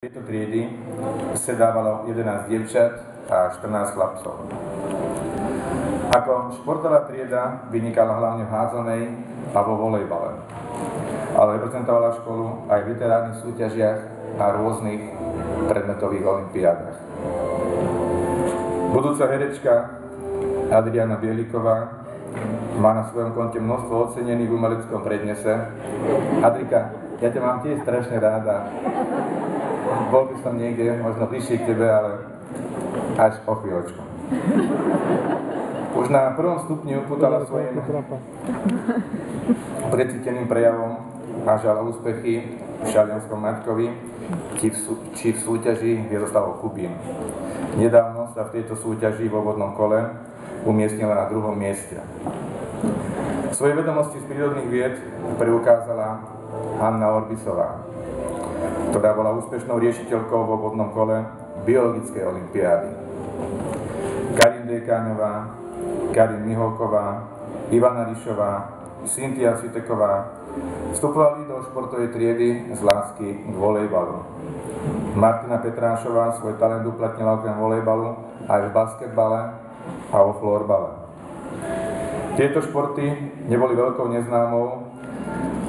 Tejto triedy sedávalo 11 dievčat a 14 chlapcov. Ako športová trieda vynikala hlavne v hádzanej a vo volejbale, ale reprezentovala školu aj v literárnych súťažiach a rôznych predmetových olympiádach. Budúca herečka Adriana Bieliková má na svojom konte množstvo ocenení v umeleckom prednese. Adrika, ja ťa mám tiež strašne ráda. Bol by som niekde, možno bližšie k tebe, ale až o chvíľočku. Už na prvom stupni upútala svojim precíteným prejavom a žala úspechy v Šalianskom Matkovi, či v súťaži Hviezdoslavov Kubín. Nedávno sa v tejto súťaži vo vodnom kole umiestnila na 2. mieste. Svoje vedomosti z prírodných vied preukázala Hanna Orbisová, ktorá bola úspešnou riešiteľkou vo vodnom kole biologickej olympiády. Karin Dekáňová, Karin Miholková, Ivana Rišová, Cynthia Sviteková vstupovali do športovej triedy z lásky k volejbalu. Martina Petrášová svoj talent uplatnila okrem volejbalu aj v basketbale a vo florbale. Tieto športy neboli veľkou neznámou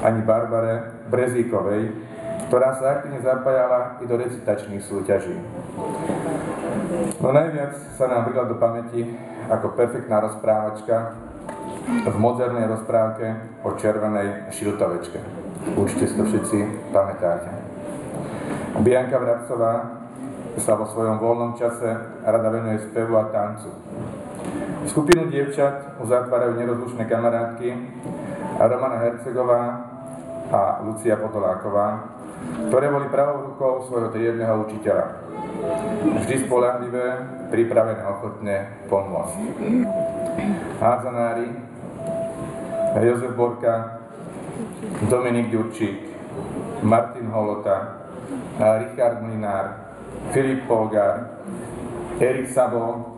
ani Barbare Brezíkovej, ktorá sa aktívne zapájala i do recitačných súťaží. No najviac sa nám vrila do pamäti ako perfektná rozprávačka v modernej rozprávke o červenej šiltovečke. Určite si to všetci pamätáte. Bianka Vrabcová sa vo svojom voľnom čase rada venuje spevu a tancu. Skupinu dievčat uzatvárajú nerozlučné kamarátky Romana Hercegová a Lucia Potoláková, ktoré boli pravou rukou svojho triedneho učiteľa. Vždy spoľahlivé, pripravené ochotne pomôcť. Hádzanári Jozef Borka, Dominik Ďurčík, Martin Holota, Richard Mlinár, Filip Polgár, Erik Sabo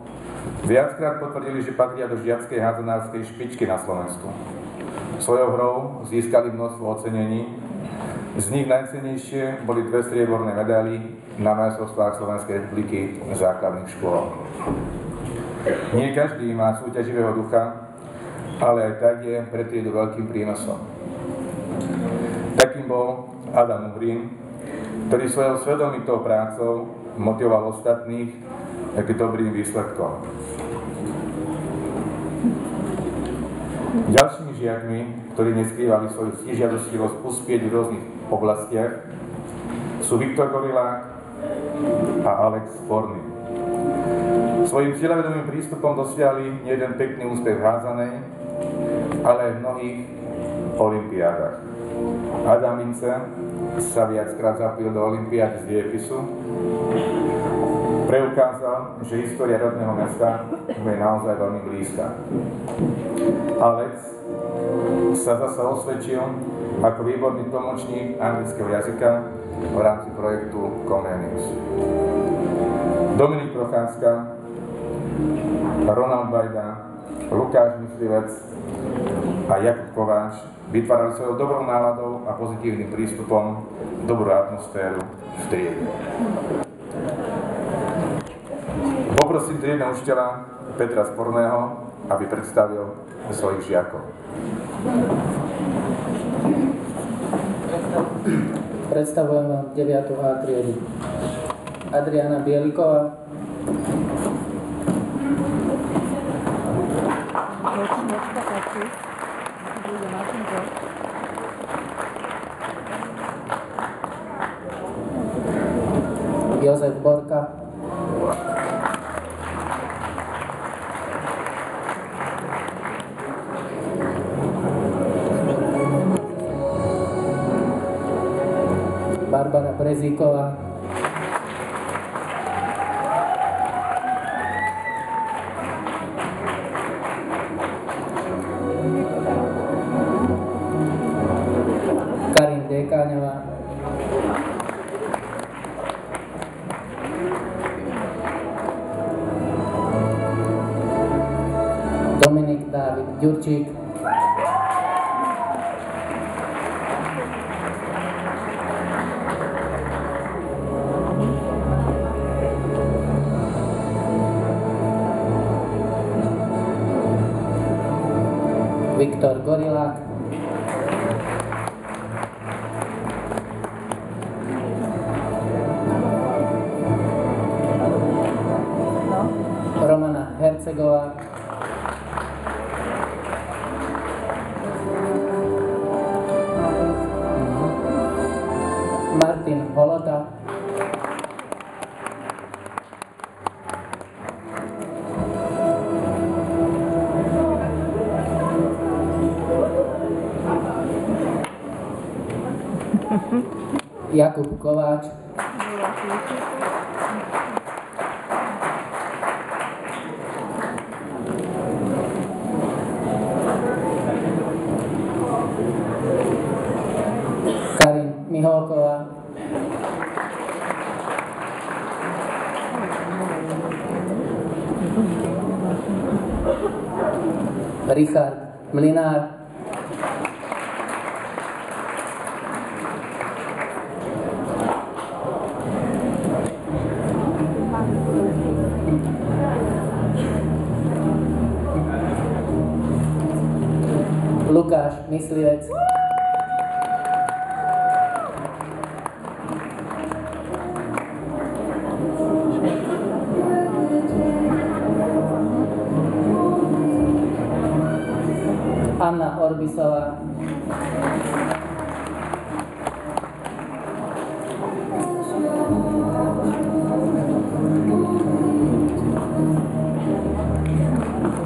viackrát potvrdili, že patria do žiackej hádzanárskej špičky na Slovensku. Svojou hrou získali množstvo ocenení. Z nich najcennejšie boli 2 strieborné medaily na majstrovstvách Slovenskej republiky základných škôl. Nie každý má súťaživého ducha, ale aj tak je pre triedu veľkým prínosom. Takým bol Adam Uhrin, ktorý svojou svedomitou prácou motivoval ostatných k dobrým výsledkom. Ďalšími žiakmi, ktorí neskrývali svoju ctižiadostivosť uspieť v rôznych oblastiach, sú Viktor Gorilák a Alex Forny. Svojím cieľavedomým prístupom dosiahli jeden pekný úspech v hádzanej, ale aj v mnohých olympiádach. Adam Mince sa viackrát zapojil do olympiády z diepisu, preukázal, že história rodného mesta mu je naozaj veľmi blízka. Alex sa zasa osvedčil ako výborný tlmočník anglického jazyka v rámci projektu Comenius. Dominik Procházka, Ronald Bajda, Lukáš Myslivec a Jakub Kováč vytvárali svojou dobrou náladou a pozitívnym prístupom dobrú atmosféru v triede. Poprosím triedneho učiteľa Petra Sporného, aby predstavil svojich žiakov. Predstavujem vám 9. A triedu. Adriana Bieliková, Jozef Borka, Barbara Brezíková, Karin Dekáňová, Dominik Dávid Ďurčík, Hercegová, Martin Holota, Jakub Kováč, Karin Miholková, Richard Mlinár, Lukáš Myslivec, Anna Orbisová,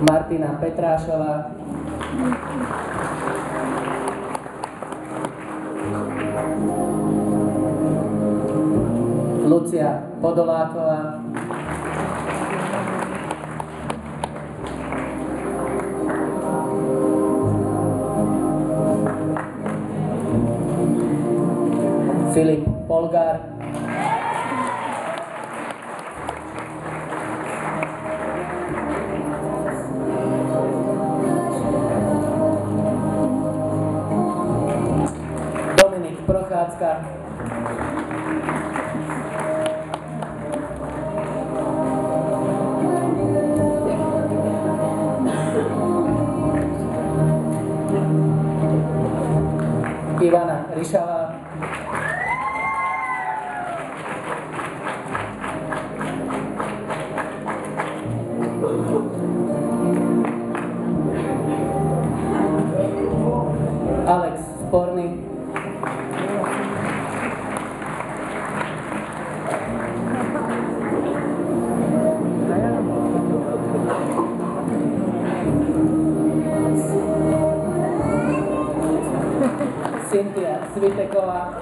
Martina Petrášová, Lucia Podoláková, Filip Polgár, Dominik Prochádzka, Ivana Ryšavá, Alex Sporný, Cynthia Sviteková,